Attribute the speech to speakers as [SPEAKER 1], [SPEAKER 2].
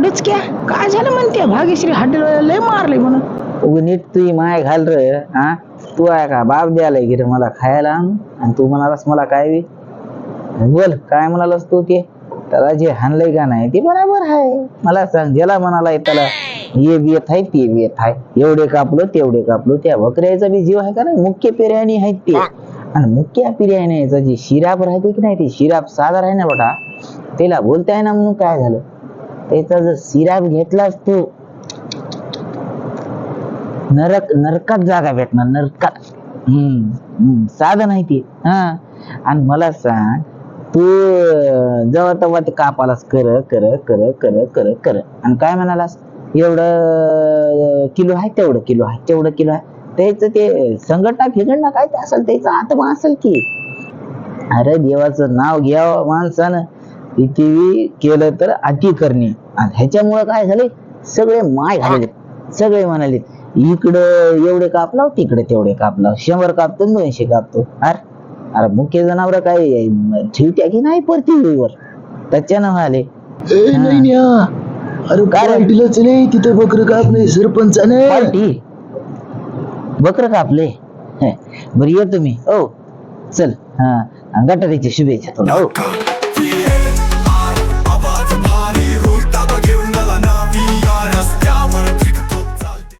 [SPEAKER 1] गचक्या काय झालं म्हणते भाग्यश्री हॉटेल लय मारले म्हणून.
[SPEAKER 2] उग नीट तुझी माय घाल रे. हा तू आहे का बाप द्यायला की रे मला खायला आणून, आणि तू म्हणालास मला काय बी. बोल काय म्हणालास तू ते, त्याला जे हाणलंय का नाही ते बरोबर आहे. मला सांग ज्याला म्हणाला त्याला हे बी येत आहे ते बी येत आहे. एवढे कापलो तेवढे कापलो. त्या बकऱ्याचा बी जीव आहे का नाही. मुख्य बिर्याणी आहेत ते, आणि मुख्य बिर्याणीचा जी शिराप राहते की नाही ते शिराप साधा आहे ना बेटा, त्याला बोलताय ना म्हणून काय झालं. त्याचा जर सिराप घेतलास तू नरकात जागा भेटणार नरकात. साधं नाही ते. हा आणि मला सांग तू जेव्हा तेव्हा ते कापालास कर कर कर कर कर कर आणि काय म्हणालास एवढं किलो आहे तेवढं किलो आहे तेवढं किलो आहे. त्याच ते संघटना फिघटना काय ते असेल त्याचा आत्मा असेल की. अरे देवाचं नाव घ्यावं माणसानं किती केलं तर अति करणे. आणि ह्याच्यामुळे काय झाले सगळे माय घालले. सगळे म्हणाले इकडं एवढे कापलाव तिकडे तेवढे कापलाव. 100 कापतो 200 कापतो. अरे मुख्य जनावर काय ठेवत्या की नाही पृथ्वीवर, त्याच्यानं म्हणाले.
[SPEAKER 1] अरे पार्टीला चले तिथे बकर कापले सरपंचाने.
[SPEAKER 2] पार्टी बकर कापले. बरं येतो मी. ओ चल. हा गटारीची शुभेच्छा तुला.